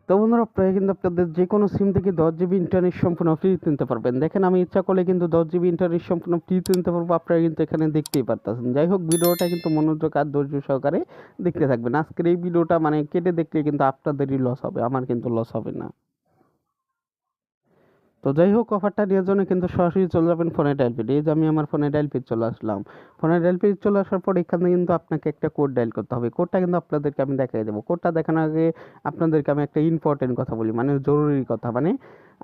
তো বন্ধুরা আপনারা কিন্তু আপনাদের যে কোনো সিম থেকে 10 জিবি ইন্টারনেট সম্পূর্ণ ফ্রিতে নিতে পারবেন। দেখেন আমি ইচ্ছা করলে কিন্তু 10 জিবি ইন্টারনেট সম্পূর্ণ ফ্রিতে নিতে পারবো, আপনারা কিন্তু এখানে দেখতেই পারতেছেন। যাই হোক, ভিডিওটা কিন্তু মনোযোগ আর ধৈর্য সহকারে দেখতে থাকবেন। আজকের এই ভিডিওটা মানে কেটে দেখলে কিন্তু আপনাদেরই লস হবে, আমার কিন্তু লস হবে না। তো যাই হোক, অফারটা নেওয়ার জন্য কিন্তু সরাসরি চলে যাবেন ফোনে ডায়াল পেড। এই যে আমি আমার ফোনে ডায়াল পেড চলে আসলাম। ফোনে ডায়াল পেড চলে আসার পর এখানে কিন্তু আপনাকে একটা কোড ডায়াল করতে হবে। কোডটা কিন্তু আপনাদেরকে আমি দেখাই দেবো। কোডটা দেখানোর আগে আপনাদেরকে আমি একটা ইম্পর্টেন্ট কথা বলি, মানে জরুরি কথা। মানে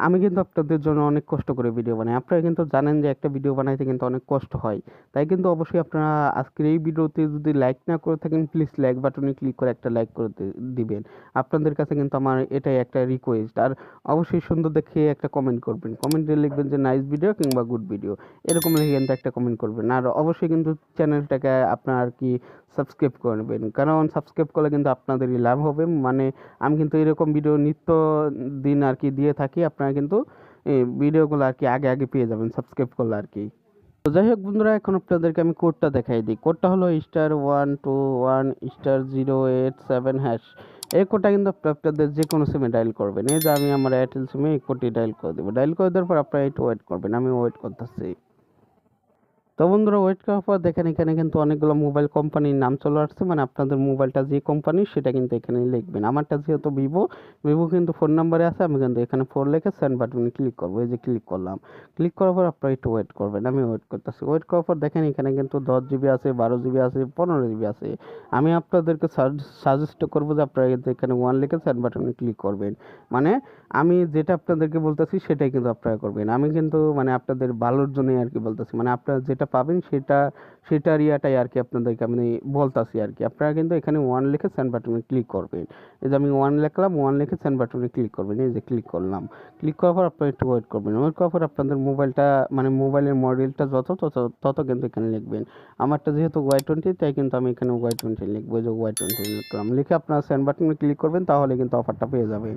আমি কিন্তু আপনাদের জন্য অনেক কষ্ট করে ভিডিও বানাই। আপনারা কিন্তু জানেন যে একটা ভিডিও বানাইতে কিন্তু অনেক কষ্ট হয়। তাই কিন্তু অবশ্যই আপনারা আজকের এই ভিডিওতে যদি লাইক না করে থাকেন, প্লিজ লাইক বাটনে ক্লিক করে একটা লাইক করে দিবেন। আপনাদের কাছে কিন্তু আমার এটাই একটা রিকোয়েস্ট। আর অবশ্যই সুন্দর দেখে একটা কমেন্ট করবেন। কমেন্টে লিখবেন যে নাইস ভিডিও কিংবা গুড ভিডিও। এরকম লিখে কিন্তু একটা কমেন্ট করবেন। আর অবশ্যই কিন্তু চ্যানেলটাকে আপনার আর কি সাবস্ক্রাইব করে নেবেন। কারণ সাবস্ক্রাইব করলে কিন্তু আপনাদেরই লাভ হবে। মানে আমি কিন্তু এরকম ভিডিও নিত্য দিন আর কি দিয়ে থাকি। আপনারা কিন্তু এই ভিডিওগুলো আর কি আগে আগে পেয়ে যাবেন সাবস্ক্রাইব করলে আর কি। তো যাই হোক বন্ধুরা, এখন আপনাদেরকে আমি কোডটা দেখাই দিই। কোডটা হলো *121*087#। এই কোডটা কিন্তু আপনাদের যে কোনো সিমে ডায়াল করবেন। এই যে আমি আমার এয়ারটেল সিমে এই কোডটি ডায়াল করে দেবো। ডায়াল করে দেওয়ার পর আপনারা একটু ওয়েট করবেন, আমি ওয়েট করতেছি। তো বন্ধুরা, ওয়েট করার পর দেখেন এখানে কিন্তু অনেকগুলো মোবাইল কোম্পানির নাম চলে আসছে। মানে আপনাদের মোবাইলটা যে কোম্পানির সেটা কিন্তু এখানে লিখবেন। আমারটা যেহেতু ভিভো কিন্তু ফোন নাম্বারে আছে, আমি কিন্তু এখানে ফোন লিখে সেন্ড বাটনে ক্লিক করবো। এই যে ক্লিক করলাম। ক্লিক করার পর আপনারা একটু ওয়েট করবেন, আমি ওয়েট করতেছি। ওয়েট করার পর দেখেন এখানে কিন্তু 10 জিবি আছে, 12 জিবি আছে, 15 জিবি আছে। আমি আপনাদেরকে সাজেস্ট করবো যে আপনারা কিন্তু এখানে ওয়ান লিখে সেন্ড বাটনে ক্লিক করবেন। মানে আমি যেটা আপনাদেরকে বলতেছি সেটাই কিন্তু আপনারা করবেন। আমি কিন্তু মানে আপনাদের ভালোর জন্যই আর কি বলতেছি। মানে আপনারা যেটা পাবেন সেটার ইয়াটাই আর কি আপনাদেরকে আমি বলতাছি আর কি। আপনারা কিন্তু এখানে ওয়ান লিখে সেন্ড বাটনে ক্লিক করবেন। এই যে আমি ওয়ান লিখলাম, ওয়ান লিখে সেন্ড বাটনে ক্লিক করবেন। এই যে ক্লিক করলাম। ক্লিক করার পর আপনারা একটু ওয়েট করবেন। ওয়েট করার পর আপনাদের মোবাইলটা মানে মোবাইলের মডেলটা তত কিন্তু এখানে লিখবেন। আমারটা যেহেতু Y20, তাই কিন্তু আমি এখানে Y20 লিখবো। এই যে Y20 লিখলাম। লিখে আপনারা সেন্ড বাটনে ক্লিক করবেন, তাহলে কিন্তু অফারটা পেয়ে যাবে।